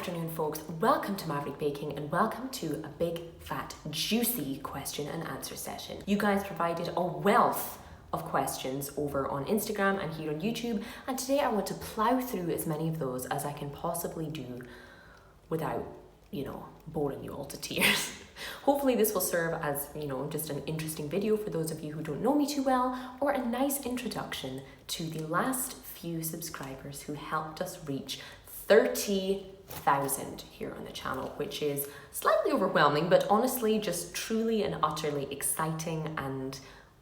afternoon, folks. Welcome to Maverick Baking and welcome to a big, fat, juicy question and answer session. You guys provided a wealth of questions over on Instagram and here on YouTube, and today I want to plow through as many of those as I can possibly do without, boring you all to tears. Hopefully this will serve as, just an interesting video for those of you who don't know me too well, or a nice introduction to the last few subscribers who helped us reach 30,000 here on the channel, which is slightly overwhelming, but honestly just truly and utterly exciting and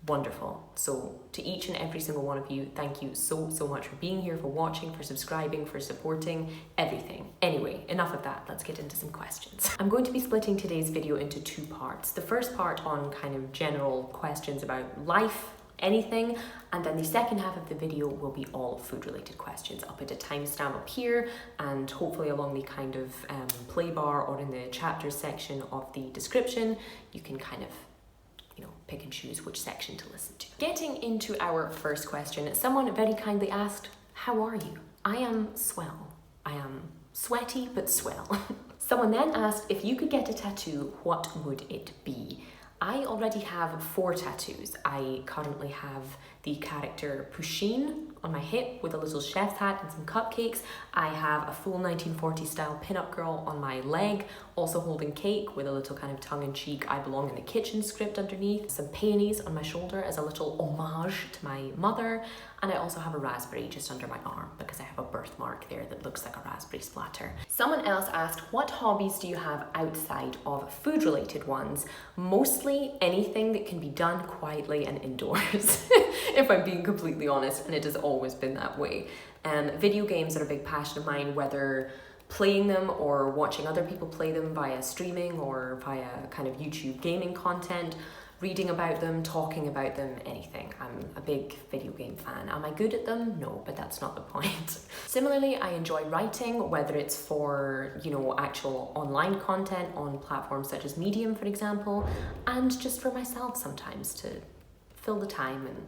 wonderful. So to each and every single one of you, thank you so much for being here, for watching, for subscribing, for supporting, everything. Anyway, enough of that, let's get into some questions. I'm going to be splitting today's video into two parts. The first part on kind of general questions about life, anything, and then the second half of the video will be all food related questions. I'll put a timestamp up here and hopefully along the kind of play bar or in the chapters section of the description, you can kind of pick and choose which section to listen to. Getting into our first question, someone very kindly asked, how are you? I am swell. I am sweaty but swell. Someone then asked, if you could get a tattoo, what would it be? I already have 4 tattoos. I currently have the character Pusheen on my hip with a little chef's hat and some cupcakes. I have a full 1940s style pinup girl on my leg, also holding cake with a little kind of tongue-in-cheek I belong in the kitchen script underneath. Some peonies on my shoulder as a little homage to my mother. And I also have a raspberry just under my arm because I have a birthmark there that looks like a raspberry splatter. Someone else asked, what hobbies do you have outside of food-related ones? Mostly anything that can be done quietly and indoors, if I'm being completely honest, and it has always been that way. Video games are a big passion of mine, whether playing them or watching other people play them via streaming or via kind of YouTube gaming content. Reading about them, talking about them, anything. I'm a big video game fan. Am I good at them? No, but that's not the point. Similarly, I enjoy writing, whether it's for, actual online content on platforms such as Medium, for example, and just for myself sometimes to fill the time and,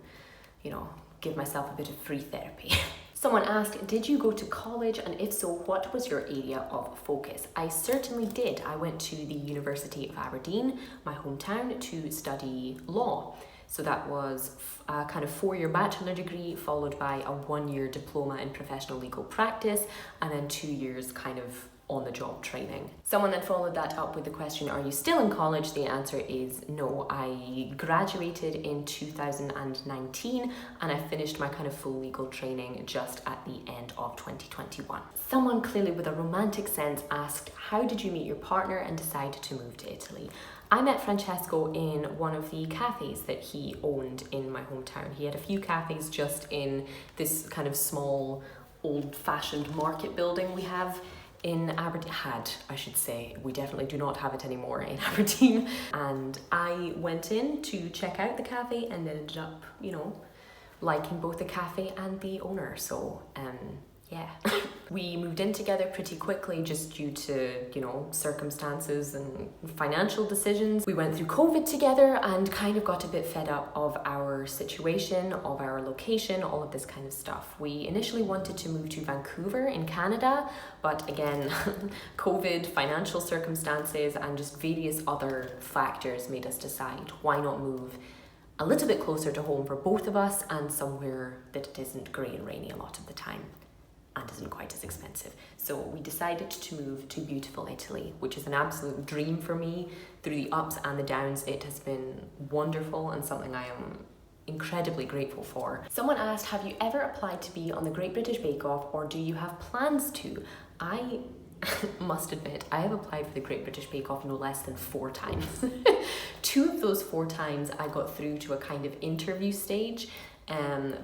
give myself a bit of free therapy. Someone asked, did you go to college, and if so, what was your area of focus? I certainly did. I went to the University of Aberdeen, my hometown, to study law. So that was a kind of 4-year bachelor degree followed by a 1-year diploma in professional legal practice, and then 2 years kind of on-the-job training. Someone then followed that up with the question, are you still in college? The answer is no. I graduated in 2019 and I finished my kind of full legal training just at the end of 2021. Someone clearly with a romantic sense asked, how did you meet your partner and decide to move to Italy? I met Francesco in one of the cafes that he owned in my hometown. He had a few cafes just in this kind of small old-fashioned market building we have in Aberdeen. I should say. We definitely do not have it anymore in Aberdeen. And I went in to check out the cafe and then ended up, liking both the cafe and the owner. So, yeah. We moved in together pretty quickly just due to, circumstances and financial decisions. We went through COVID together and kind of got a bit fed up of our situation, of our location, all of this kind of stuff. We initially wanted to move to Vancouver in Canada, but again, COVID, financial circumstances, and just various other factors made us decide why not move a little bit closer to home for both of us and somewhere that it isn't grey and rainy a lot of the time and isn't quite as expensive. So we decided to move to beautiful Italy, which is an absolute dream for me. Through the ups and the downs, it has been wonderful and something I am incredibly grateful for. Someone asked, have you ever applied to be on the Great British Bake Off, or do you have plans to? I must admit, I have applied for the Great British Bake Off no less than 4 times. 2 of those 4 times I got through to a kind of interview stage.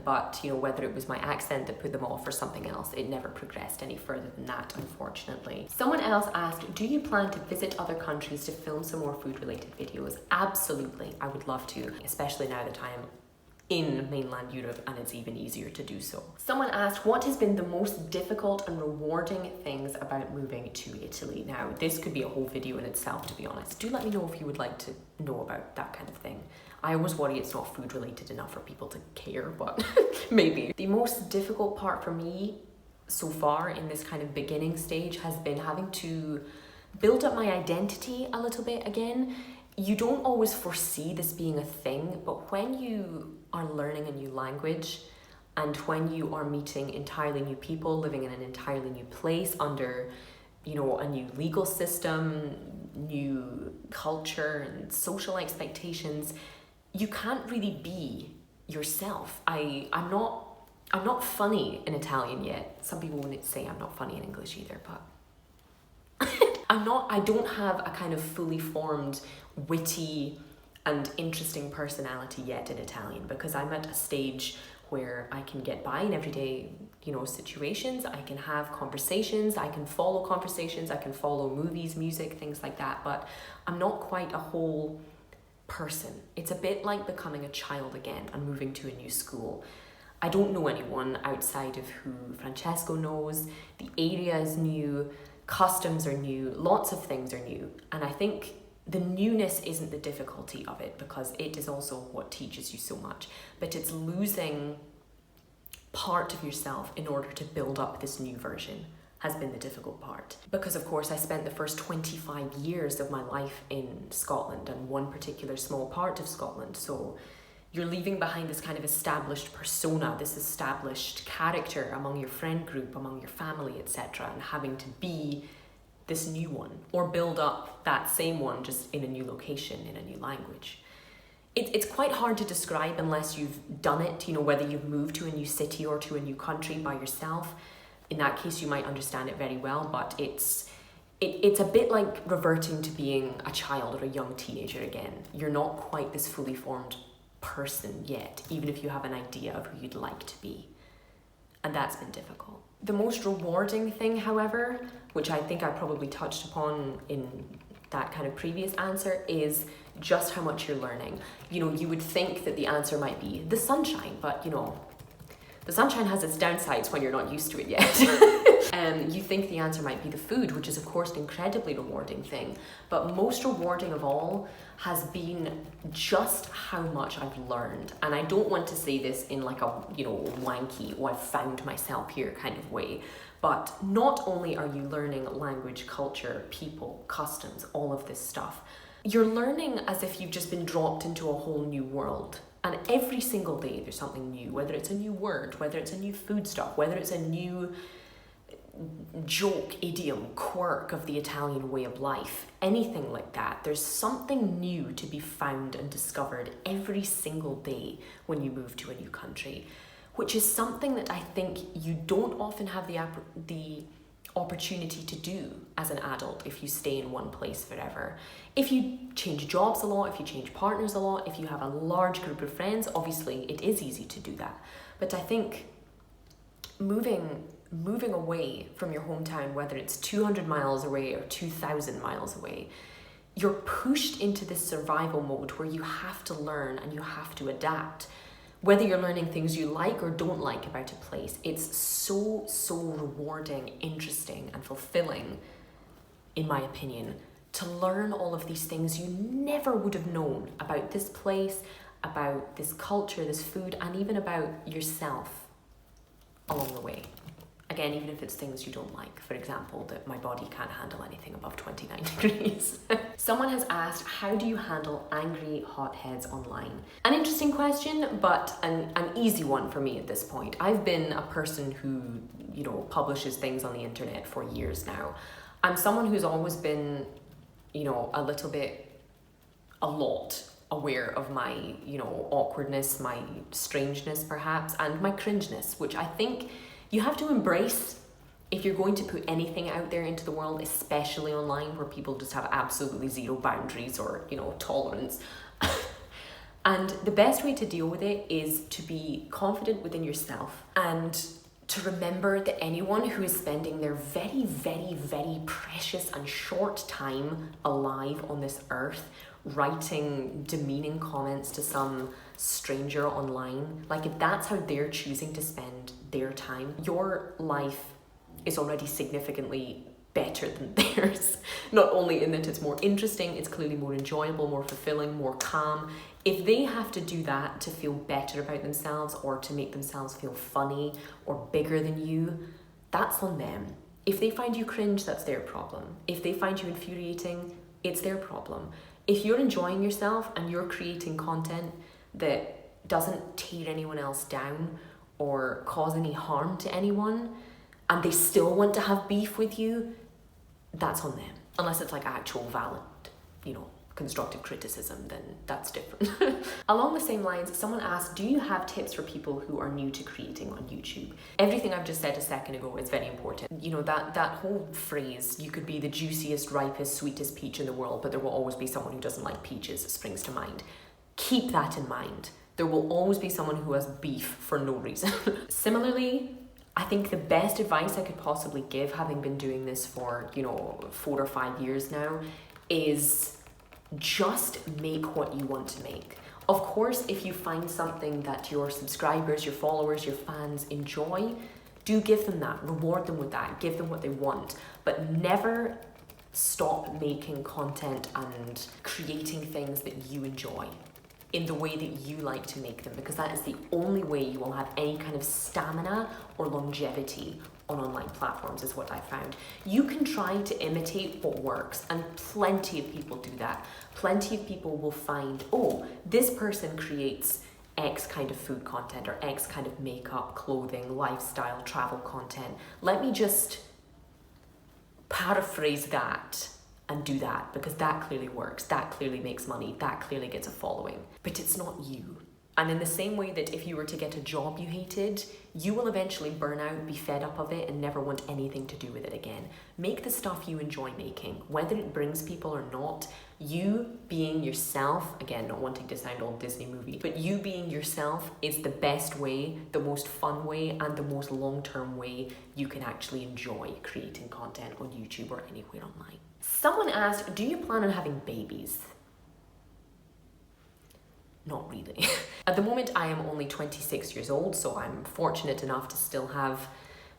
But whether it was my accent that put them off or something else, it never progressed any further than that, unfortunately. Someone else asked, do you plan to visit other countries to film some more food related videos? Absolutely, I would love to, especially now that I'm in mainland Europe and it's even easier to do so. Someone asked, what has been the most difficult and rewarding things about moving to Italy? Now, this could be a whole video in itself, to be honest. Do let me know if you would like to know about that kind of thing. I always worry it's not food related enough for people to care, but maybe. The most difficult part for me so far in this kind of beginning stage has been having to build up my identity a little bit again. You don't always foresee this being a thing, but when you are learning a new language and when you are meeting entirely new people, living in an entirely new place under, you know, a new legal system, new culture and social expectations, you can't really be yourself. I'm not funny in Italian yet. Some people wouldn't say I'm not funny in English either, but I don't have a kind of fully formed, witty and interesting personality yet in Italian, because I'm at a stage where I can get by in everyday, you know, situations. I can have conversations, I can follow conversations, I can follow movies, music, things like that, but I'm not quite a whole person. It's a bit like becoming a child again and moving to a new school. I don't know anyone outside of who Francesco knows. The area is new, customs are new, lots of things are new. And I think the newness isn't the difficulty of it, because it is also what teaches you so much, but it's losing part of yourself in order to build up this new version has been the difficult part. Because of course I spent the first 25 years of my life in Scotland and one particular small part of Scotland, so you're leaving behind this kind of established persona, this established character among your friend group, among your family, etc., and having to be this new one, or build up that same one just in a new location, in a new language. It's quite hard to describe unless you've done it, you know, whether you've moved to a new city or to a new country by yourself. In that case, you might understand it very well, but it's a bit like reverting to being a child or a young teenager again. You're not quite this fully formed person yet, even if you have an idea of who you'd like to be. And that's been difficult. The most rewarding thing, however, which I think I probably touched upon in that kind of previous answer, is just how much you're learning. You know, you would think that the answer might be the sunshine, but you know, the sunshine has its downsides when you're not used to it yet. You think the answer might be the food, which is of course an incredibly rewarding thing, but most rewarding of all has been just how much I've learned. And I don't want to say this in like a, you know, wanky, oh, I've found myself here kind of way, but not only are you learning language, culture, people, customs, all of this stuff, you're learning as if you've just been dropped into a whole new world. And every single day there's something new, whether it's a new word, whether it's a new foodstuff, whether it's a new joke, idiom, quirk of the Italian way of life, anything like that. There's something new to be found and discovered every single day when you move to a new country, which is something that I think you don't often have the opportunity to do as an adult if you stay in one place forever. If you change jobs a lot, if you change partners a lot, if you have a large group of friends, obviously it is easy to do that. But I think moving away from your hometown, whether it's 200 miles away or 2,000 miles away, you're pushed into this survival mode where you have to learn and you have to adapt. Whether you're learning things you like or don't like about a place, it's so rewarding, interesting, and fulfilling, in my opinion, to learn all of these things you never would have known about this place, about this culture, this food, and even about yourself along the way. Again, even if it's things you don't like. For example, that my body can't handle anything above 29 degrees. Someone has asked, how do you handle angry hotheads online? An interesting question, but an easy one for me at this point. I've been a person who, you know, publishes things on the internet for years now. I'm someone who's always been, you know, a lot aware of my, you know, awkwardness, my strangeness perhaps, and my cringeness, which I think you have to embrace if you're going to put anything out there into the world, especially online where people just have absolutely zero boundaries or, you know, tolerance. And the best way to deal with it is to be confident within yourself and to remember that anyone who is spending their very, very, very precious and short time alive on this earth writing demeaning comments to some stranger online, like if that's how they're choosing to spend their time, your life is already significantly better than theirs. Not only in that it's more interesting, it's clearly more enjoyable, more fulfilling, more calm. If they have to do that to feel better about themselves or to make themselves feel funny or bigger than you, that's on them. If they find you cringe, that's their problem. If they find you infuriating, it's their problem. If you're enjoying yourself and you're creating content that doesn't tear anyone else down or cause any harm to anyone, and they still want to have beef with you, that's on them. Unless it's like actual valid, constructive criticism, then that's different. Along the same lines, someone asked, do you have tips for people who are new to creating on YouTube? Everything I've just said a second ago is very important. That whole phrase, you could be the juiciest, ripest, sweetest peach in the world, but there will always be someone who doesn't like peaches, springs to mind. Keep that in mind. There will always be someone who has beef for no reason. Similarly, I think the best advice I could possibly give, having been doing this for, 4 or 5 years now, is just make what you want to make. Of course, if you find something that your subscribers, your followers, your fans enjoy, do give them that, reward them with that, give them what they want, but never stop making content and creating things that you enjoy in the way that you like to make them, because that is the only way you will have any kind of stamina or longevity on online platforms, is what I found. You can try to imitate what works, and plenty of people do that. Plenty of people will find, oh, this person creates X kind of food content or X kind of makeup, clothing, lifestyle, travel content. Let me just paraphrase that and do that, because that clearly works, that clearly makes money, that clearly gets a following. But it's not you. And in the same way that if you were to get a job you hated, you will eventually burn out, be fed up of it, and never want anything to do with it again. Make the stuff you enjoy making, whether it brings people or not. You being yourself, again, not wanting to sound all Disney movie, but you being yourself is the best way, the most fun way, and the most long-term way you can actually enjoy creating content on YouTube or anywhere online. Someone asked, do you plan on having babies? Not really. At the moment, I am only 26 years old, so I'm fortunate enough to still have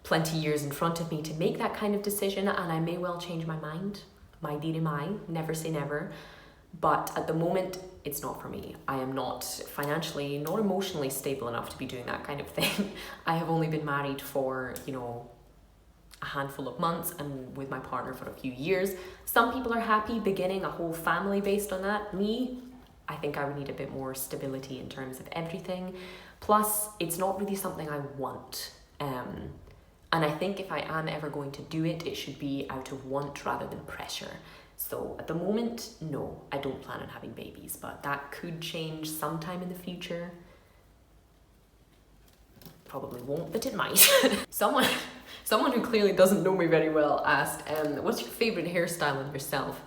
plenty years in front of me to make that kind of decision, and I may well change my mind. My dear mai, never say never. But at the moment, it's not for me. I am not financially nor emotionally stable enough to be doing that kind of thing. I have only been married for, a handful of months, and with my partner for a few years. Some people are happy beginning a whole family based on that. Me, I think I would need a bit more stability in terms of everything. Plus, it's not really something I want. And I think if I am ever going to do it, it should be out of want rather than pressure. So at the moment, no, I don't plan on having babies, but that could change sometime in the future. Probably won't, but it might. Someone who clearly doesn't know me very well asked, what's your favorite hairstyle on yourself?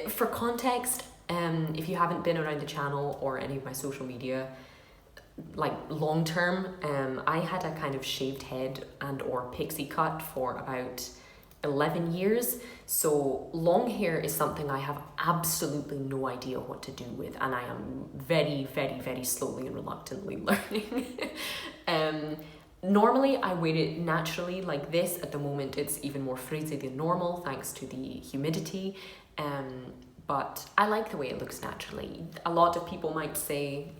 For context, if you haven't been around the channel or any of my social media, like long term, I had a kind of shaved head and or pixie cut for about 11 years. So long hair is something I have absolutely no idea what to do with, and I am very, very, very slowly and reluctantly learning. Normally I wear it naturally like this. At the moment it's even more frizzy than normal thanks to the humidity. But I like the way it looks naturally. A lot of people might say,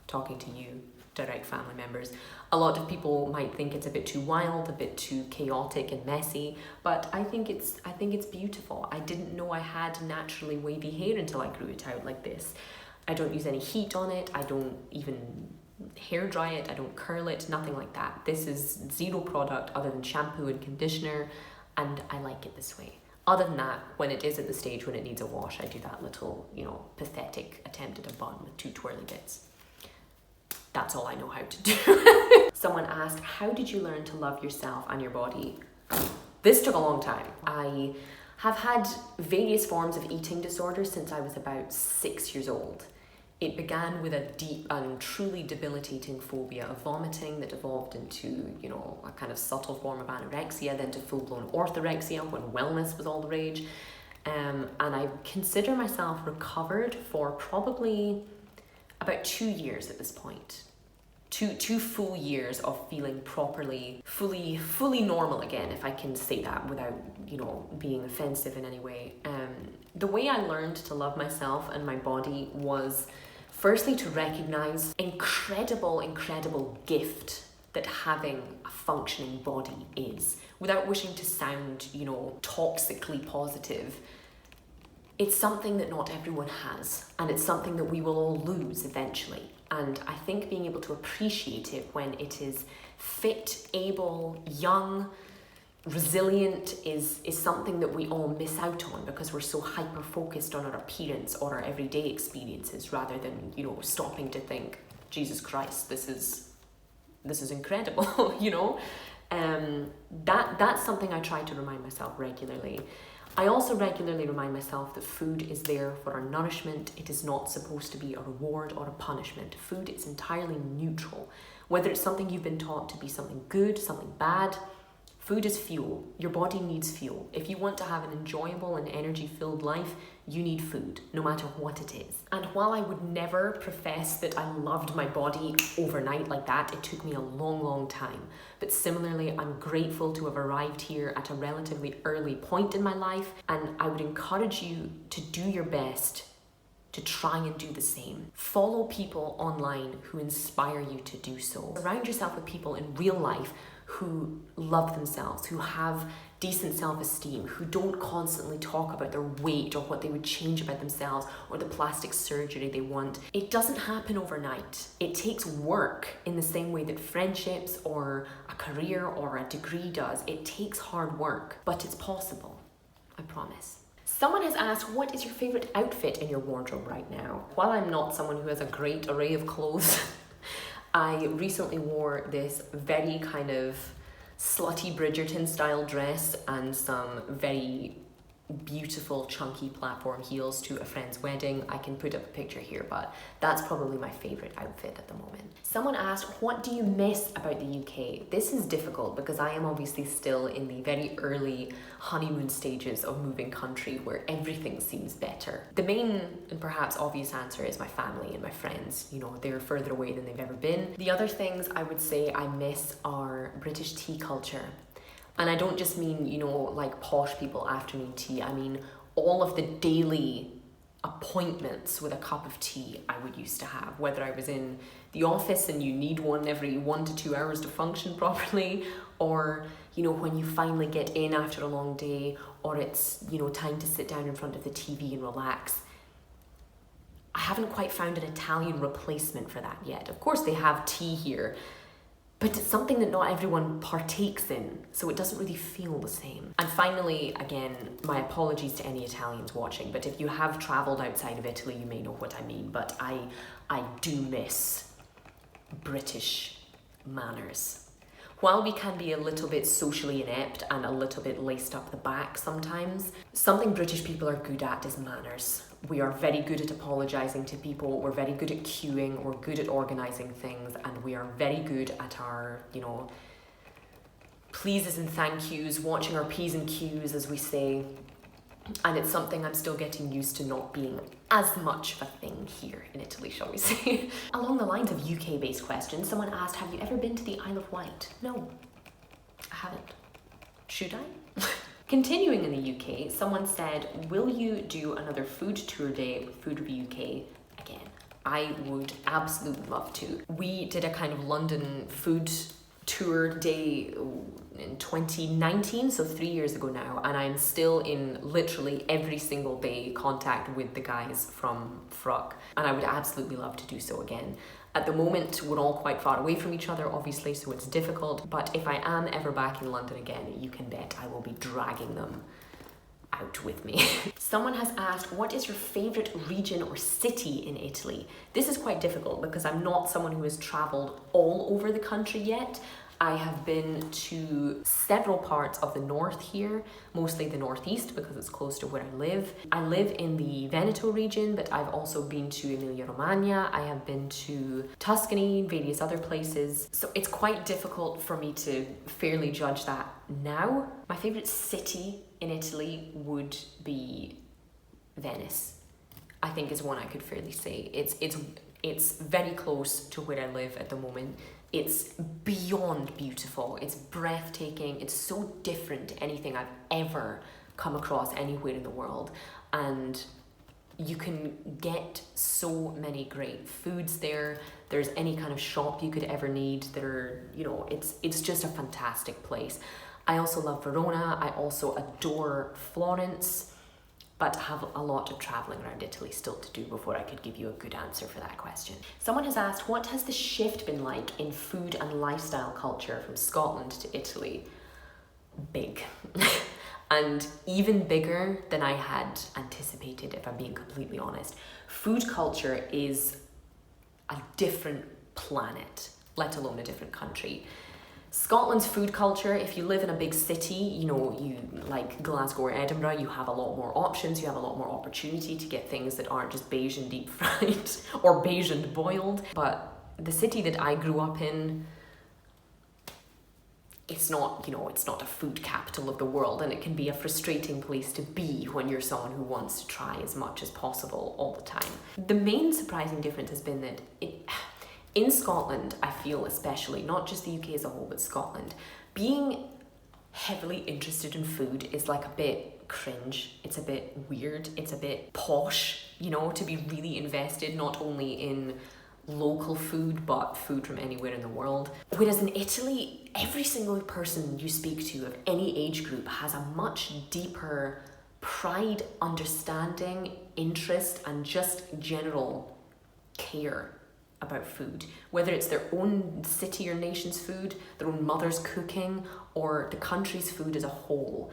talking to you, direct family members, a lot of people might think it's a bit too wild, a bit too chaotic and messy, but I think it's beautiful. I didn't know I had naturally wavy hair until I grew it out like this. I don't use any heat on it. I don't even hair dry it. I don't curl it, nothing like that. This is zero product other than shampoo and conditioner, and I like it this way. Other than that, when it is at the stage when it needs a wash, I do that little, pathetic attempt at a bun with 2 twirly bits. That's all I know how to do. Someone asked, how did you learn to love yourself and your body? This took a long time. I have had various forms of eating disorders since I was about 6 years old. It began with a deep and truly debilitating phobia of vomiting that evolved into, a kind of subtle form of anorexia, then to full-blown orthorexia when wellness was all the rage. And I consider myself recovered for probably about 2 years at this point. Two full years of feeling properly, fully normal again, if I can say that without, being offensive in any way. The way I learned to love myself and my body was firstly to recognize incredible gift that having a functioning body is. Without wishing to sound, toxically positive, it's something that not everyone has, and it's something that we will all lose eventually. And I think being able to appreciate it when it is fit, able, young, resilient is something that we all miss out on because we're so hyper focused on our appearance or our everyday experiences rather than, stopping to think, Jesus Christ, this is incredible, That's something I try to remind myself regularly. I also regularly remind myself that food is there for our nourishment. It is not supposed to be a reward or a punishment. Food is entirely neutral. Whether it's something you've been taught to be something good, something bad, food is fuel. Your body needs fuel. If you want to have an enjoyable and energy-filled life, you need food, no matter what it is. And while I would never profess that I loved my body overnight like that, it took me a long, long time. But similarly, I'm grateful to have arrived here at a relatively early point in my life, and I would encourage you to do your best to try and do the same. Follow people online who inspire you to do so. Surround yourself with people in real life who love themselves, who have decent self-esteem, who don't constantly talk about their weight or what they would change about themselves or the plastic surgery they want. It doesn't happen overnight. It takes work in the same way that friendships or a career or a degree does. It takes hard work, but it's possible, I promise. Someone has asked, what is your favorite outfit in your wardrobe right now? While I'm not someone who has a great array of clothes, I recently wore this very kind of slutty Bridgerton style dress and some very beautiful chunky platform heels to a friend's wedding. I can put up a picture here, but that's probably my favorite outfit at the moment. Someone asked, what do you miss about the UK? This is difficult because I am obviously still in the very early honeymoon stages of moving country where everything seems better. The main and perhaps obvious answer is my family and my friends. They're further away than they've ever been. The other things I would say I miss are British tea culture. And I don't just mean, like posh people afternoon tea. I mean all of the daily appointments with a cup of tea I would used to have, whether I was in the office and you need one every 1 to 2 hours to function properly, or, when you finally get in after a long day, or it's, time to sit down in front of the TV and relax. I haven't quite found an Italian replacement for that yet. Of course, they have tea here, but it's something that not everyone partakes in, so it doesn't really feel the same. And finally, again, my apologies to any Italians watching, but if you have travelled outside of Italy, you may know what I mean, but I do miss British manners. While we can be a little bit socially inept and a little bit laced up the back sometimes, something British people are good at is manners. We are very good at apologising to people, we're very good at queuing, we're good at organising things, and we are very good at our, pleases and thank yous, watching our P's and Q's, as we say. And it's something I'm still getting used to not being as much of a thing here in Italy, shall we say. Along the lines of UK-based questions, someone asked, have you ever been to the Isle of Wight? No, I haven't. Should I? Continuing in the UK, someone said, will you do another food tour day with Food Review UK again? I would absolutely love to. We did a kind of London food tour day in 2019, so 3 years ago now, and I'm still in literally every single day contact with the guys from Fruck, and I would absolutely love to do so again. At the moment, we're all quite far away from each other, obviously, so it's difficult, but if I am ever back in London again, you can bet I will be dragging them out with me. Someone has asked, what is your favourite region or city in Italy? This is quite difficult because I'm not someone who has travelled all over the country yet. I have been to several parts of the north here, mostly the northeast because it's close to where I live. I live in the Veneto region, but I've also been to Emilia-Romagna. I have been to Tuscany, various other places. So it's quite difficult for me to fairly judge that now. My favourite city in Italy would be Venice, I think is one I could fairly say. It's very close to where I live at the moment. It's beyond beautiful, it's breathtaking, it's so different to anything I've ever come across anywhere in the world. And You can get so many great foods there. There's any kind of shop you could ever need. It's just a fantastic place. I also love Verona. I also adore Florence, but have a lot of traveling around Italy still to do before I could give you a good answer for that question. Someone has asked, what has the shift been like in food and lifestyle culture from Scotland to Italy? Big. And even bigger than I had anticipated, if I'm being completely honest. Food culture is a different planet, let alone a different country. Scotland's food culture, if you live in a big city, you like Glasgow or Edinburgh, you have a lot more options, you have a lot more opportunity to get things that aren't just beige and deep fried or beige and boiled. But the city that I grew up in, it's not a food capital of the world, and it can be a frustrating place to be when you're someone who wants to try as much as possible all the time. The main surprising difference has been that in Scotland, I feel especially, not just the UK as a whole, but Scotland, being heavily interested in food is like a bit cringe, it's a bit weird, it's a bit posh, to be really invested not only in local food but food from anywhere in the world. Whereas in Italy, every single person you speak to of any age group has a much deeper pride, understanding, interest, and just general care about food, whether it's their own city or nation's food, their own mother's cooking, or the country's food as a whole.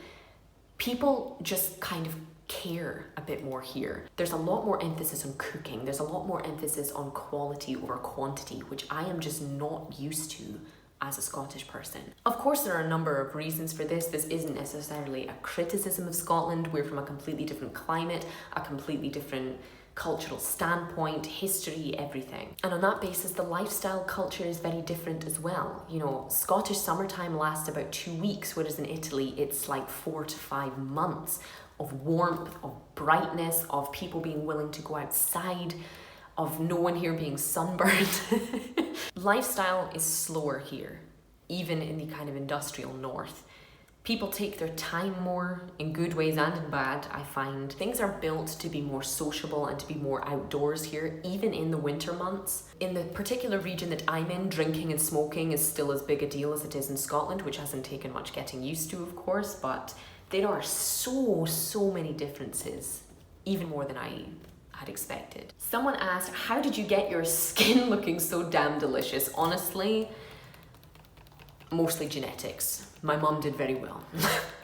People just kind of care a bit more here. There's a lot more emphasis on cooking. There's a lot more emphasis on quality over quantity, which I am just not used to as a Scottish person. Of course, there are a number of reasons for this. This isn't necessarily a criticism of Scotland. We're from a completely different climate, a completely different cultural standpoint, history, everything. And on that basis, the lifestyle culture is very different as well. Scottish summertime lasts about 2 weeks, whereas in Italy, it's like 4 to 5 months of warmth, of brightness, of people being willing to go outside, of no one here being sunburned. Lifestyle is slower here, even in the kind of industrial north. People take their time more, in good ways and in bad, I find. Things are built to be more sociable and to be more outdoors here, even in the winter months. In the particular region that I'm in, drinking and smoking is still as big a deal as it is in Scotland, which hasn't taken much getting used to, of course, but there are so many differences, even more than I had expected. Someone asked, how did you get your skin looking so damn delicious? Honestly, mostly genetics. My mum did very well.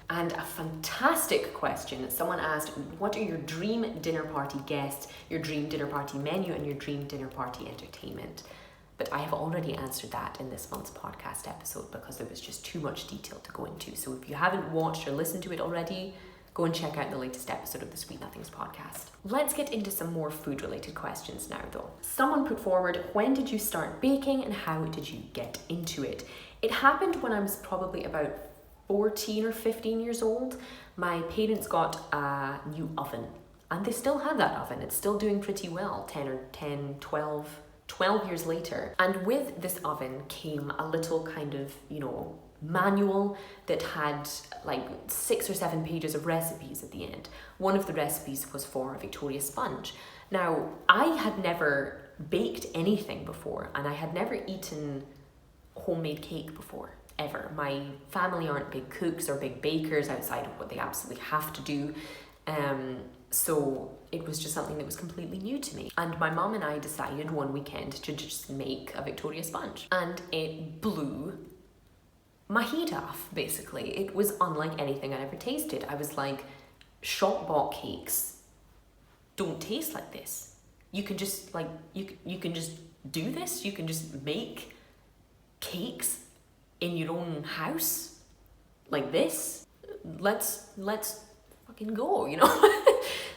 And a fantastic question. Someone asked, what are your dream dinner party guests, your dream dinner party menu, and your dream dinner party entertainment? But I have already answered that in this month's podcast episode because there was just too much detail to go into. So if you haven't watched or listened to it already, go and check out the latest episode of the Sweet Nothings podcast. Let's get into some more food related questions now though. Someone put forward, when did you start baking and how did you get into it? It happened when I was probably about 14 or 15 years old. My parents got a new oven and they still have that oven. It's still doing pretty well, 12 years later. And with this oven came a little kind of, manual that had like 6 or 7 pages of recipes at the end. One of the recipes was for a Victoria sponge. Now, I had never baked anything before and I had never eaten homemade cake before, ever. My family aren't big cooks or big bakers outside of what they absolutely have to do. So it was just something that was completely new to me. And my mum and I decided one weekend to just make a Victoria sponge. And it blew my head off, basically. It was unlike anything I'd ever tasted. I was like, shop-bought cakes don't taste like this. You can just you can just do this. You can just make cakes in your own house like this. Let's fucking go,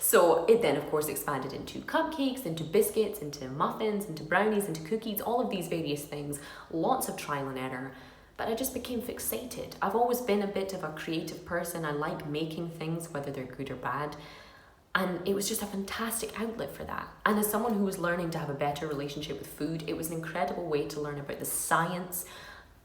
So it then of course expanded into cupcakes, into biscuits, into muffins, into brownies, into cookies, all of these various things, lots of trial and error. But I just became fixated. I've always been a bit of a creative person. I like making things, whether they're good or bad. And it was just a fantastic outlet for that. And as someone who was learning to have a better relationship with food, it was an incredible way to learn about the science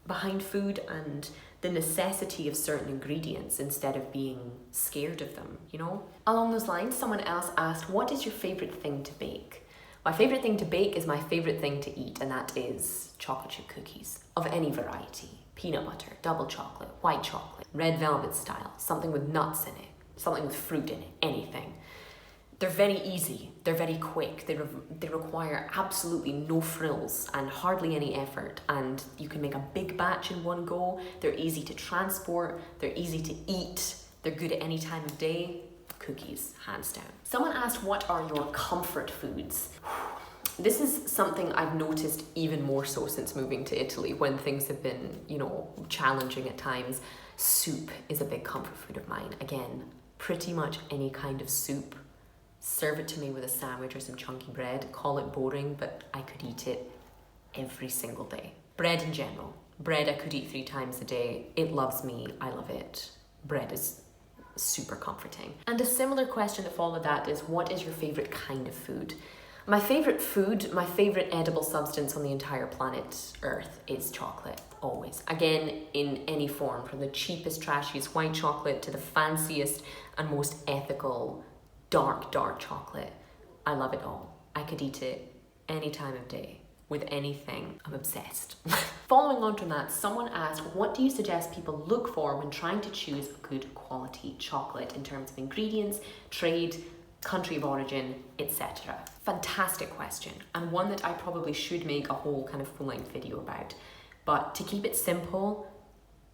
behind food and the necessity of certain ingredients instead of being scared of them, you know? Along those lines, someone else asked, what is your favourite thing to bake? My favourite thing to bake is my favourite thing to eat, and that is chocolate chip cookies of any variety. Peanut butter, double chocolate, white chocolate, red velvet style, something with nuts in it, something with fruit in it, anything. They're very easy, they're very quick, they require absolutely no frills and hardly any effort, and you can make a big batch in one go. They're easy to transport, they're easy to eat, they're good at any time of day. Cookies, hands down. Someone asked, what are your comfort foods? This is something I've noticed even more so since moving to Italy, when things have been, you know, challenging at times. Soup is a big comfort food of mine. Again, pretty much any kind of soup. Serve it to me with a sandwich or some chunky bread. Call it boring, but I could eat it every single day. Bread in general. Bread I could eat 3 times a day. It loves me, I love it. Bread is super comforting. And a similar question that followed that is, what is your favorite kind of food? My favorite food, my favorite edible substance on the entire planet Earth is chocolate, always. Again, in any form, from the cheapest, trashiest white chocolate to the fanciest and most ethical dark chocolate. I love it all. I could eat it any time of day with anything. I'm obsessed. Following on from that, someone asked, what do you suggest people look for when trying to choose a good quality chocolate in terms of ingredients, trade, country of origin, etc.? Fantastic question, and one that I probably should make a whole kind of full-length video about. But to keep it simple,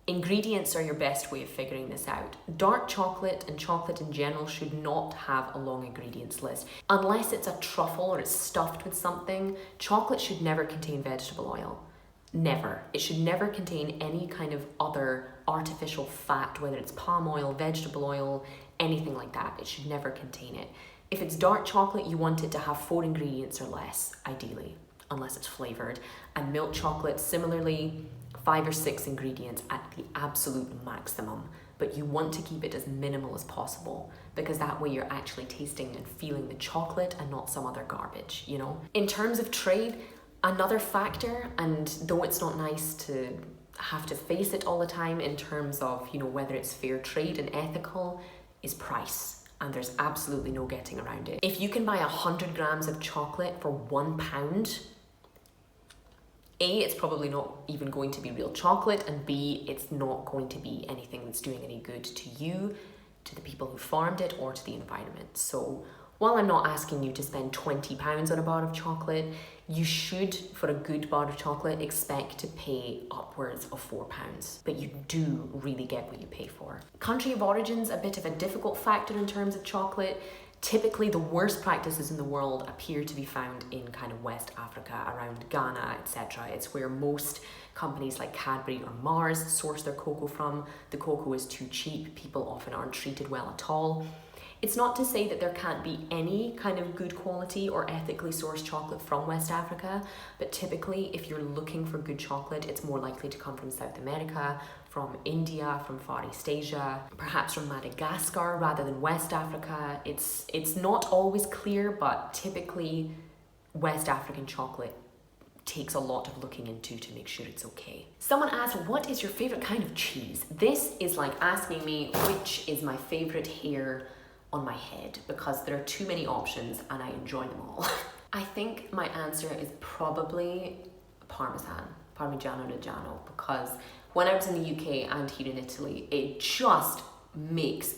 ingredients are your best way of figuring this out. Dark chocolate and chocolate in general should not have a long ingredients list. Unless it's a truffle or it's stuffed with something, chocolate should never contain vegetable oil. Never. It should never contain any kind of other artificial fat, whether it's palm oil, vegetable oil, anything like that. It should never contain it. If it's dark chocolate, you want it to have 4 ingredients or less, ideally, unless it's flavoured. And milk chocolate, similarly, 5 or 6 ingredients at the absolute maximum. But you want to keep it as minimal as possible, because that way you're actually tasting and feeling the chocolate and not some other garbage, you know? In terms of trade, another factor, and though it's not nice to have to face it all the time in terms of, you know, whether it's fair trade and ethical, is price. And there's absolutely no getting around it. If you can buy 100 grams of chocolate for £1, A, it's probably not even going to be real chocolate, and B, it's not going to be anything that's doing any good to you, to the people who farmed it, or to the environment. So while I'm not asking you to spend £20 on a bar of chocolate, you should, for a good bar of chocolate, expect to pay upwards of £4. But you do really get what you pay for. Country of origin's a bit of a difficult factor in terms of chocolate. Typically, the worst practices in the world appear to be found in kind of West Africa, around Ghana, etc. It's where most companies like Cadbury or Mars source their cocoa from. The cocoa is too cheap. People often aren't treated well at all. It's not to say that there can't be any kind of good quality or ethically sourced chocolate from West Africa, but typically if you're looking for good chocolate, it's more likely to come from South America, from India, from Far East Asia, perhaps from Madagascar rather than West Africa. It's not always clear, but typically West African chocolate takes a lot of looking into to make sure it's okay. Someone asked, what is your favorite kind of cheese? This is like asking me which is my favorite hair on my head, because there are too many options and I enjoy them all. I think my answer is probably Parmesan, Parmigiano Reggiano, because when I was in the UK and here in Italy, it just makes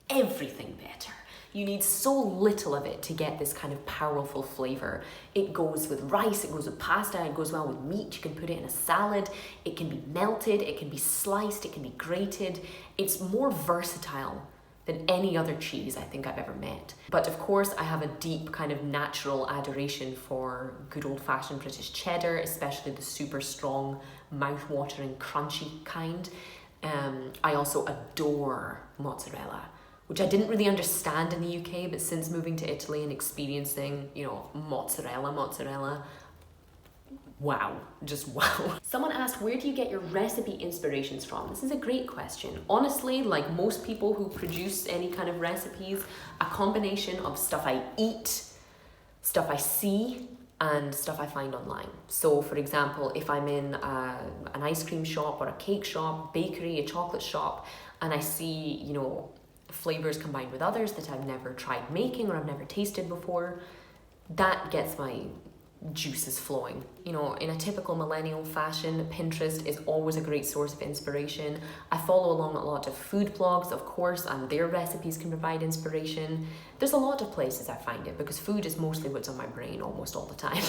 everything better. You need so little of it to get this kind of powerful flavour. It goes with rice, it goes with pasta, it goes well with meat. You can put it in a salad, it can be melted, it can be sliced, it can be grated. It's more versatile than any other cheese I think I've ever met. But of course, I have a deep kind of natural adoration for good old-fashioned British cheddar, especially the super strong, mouth-watering, crunchy kind. I also adore mozzarella, which I didn't really understand in the UK, but since moving to Italy and experiencing, you know, mozzarella, wow, just wow. Someone asked, where do you get your recipe inspirations from? This is a great question. Honestly, like most people who produce any kind of recipes, a combination of stuff I eat, stuff I see, and stuff I find online. So for example, if I'm in an ice cream shop or a cake shop, bakery, a chocolate shop, and I see, you know, flavors combined with others that I've never tried making or I've never tasted before, that gets my juices flowing. You know, in a typical millennial fashion, Pinterest is always a great source of inspiration. I follow along a lot of food blogs, of course, and their recipes can provide inspiration. There's a lot of places I find it because food is mostly what's on my brain almost all the time.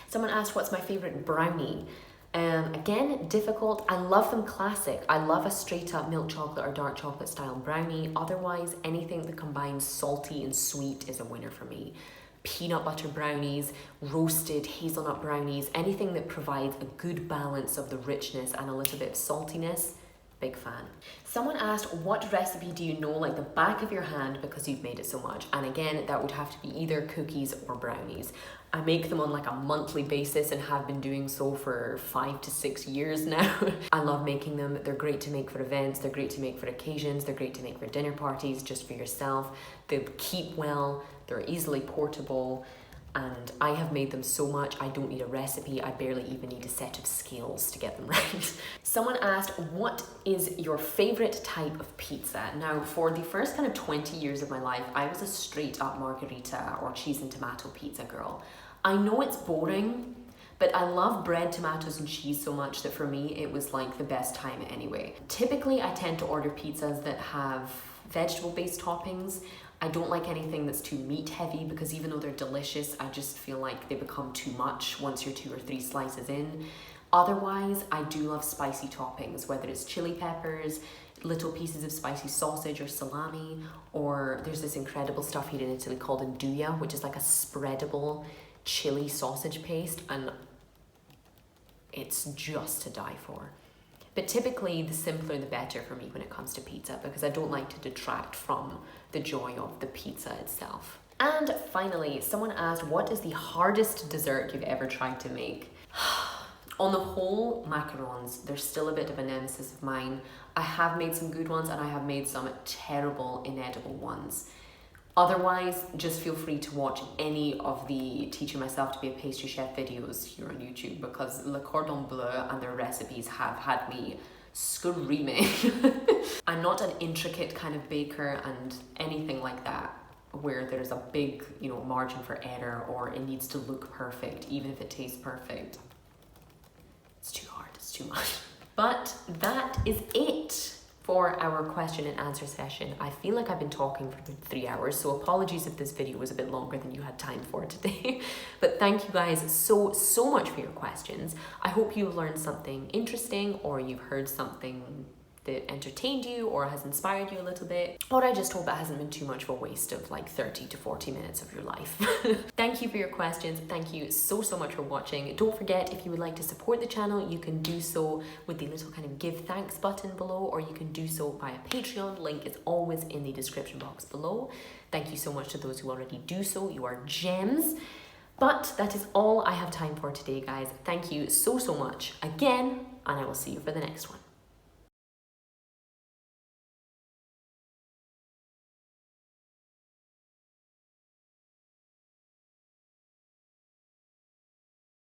Someone asked what's my favorite brownie. Again, difficult. I love them classic. I love a straight up milk chocolate or dark chocolate style brownie. Otherwise, anything that combines salty and sweet is a winner for me. Peanut butter brownies, roasted hazelnut brownies, anything that provides a good balance of the richness and a little bit of saltiness, big fan. Someone asked, what recipe do you know like the back of your hand because you've made it so much? And again, that would have to be either cookies or brownies. I make them on like a monthly basis and have been doing so for 5 to 6 years now. I love making them. They're great to make for events. They're great to make for occasions. They're great to make for dinner parties, just for yourself. They keep well. They're easily portable. And I have made them so much, I don't need a recipe. I barely even need a set of scales to get them right. Someone asked, what is your favorite type of pizza? Now, for the first kind of 20 years of my life, I was a straight up margherita or cheese and tomato pizza girl. I know it's boring, but I love bread, tomatoes, and cheese so much that for me, it was like the best time anyway. Typically, I tend to order pizzas that have vegetable-based toppings. I don't like anything that's too meat heavy because even though they're delicious, I just feel like they become too much once you're 2 or 3 slices in. Otherwise, I do love spicy toppings, whether it's chili peppers, little pieces of spicy sausage or salami, or there's this incredible stuff here in Italy called nduja, which is like a spreadable chili sausage paste, and it's just to die for. But typically, the simpler the better for me when it comes to pizza because I don't like to detract from the joy of the pizza itself. And finally, someone asked, what is the hardest dessert you've ever tried to make? On the whole, macarons, they're still a bit of a nemesis of mine. I have made some good ones and I have made some terrible, inedible ones. Otherwise, just feel free to watch any of the Teaching Myself to be a Pastry Chef videos here on YouTube because Le Cordon Bleu and their recipes have had me screaming. I'm not an intricate kind of baker and anything like that where there's a big, you know, margin for error or it needs to look perfect even if it tastes perfect. It's too hard, it's too much. But that is it for our question and answer session. I feel like I've been talking for 3 hours, so apologies if this video was a bit longer than you had time for today. But thank you guys so much for your questions. I hope you've learned something interesting or you've heard something that entertained you or has inspired you a little bit, or I just hope it hasn't been too much of a waste of like 30 to 40 minutes of your life. Thank you for your questions. Thank you so much for watching. Don't forget, if you would like to support the channel, you can do so with the little kind of give thanks button below, or you can do so via Patreon. Link is always in the description box below. Thank you so much to those who already do so. You are gems. But that is all I have time for today, guys. Thank you so much again, and I will see you for the next one.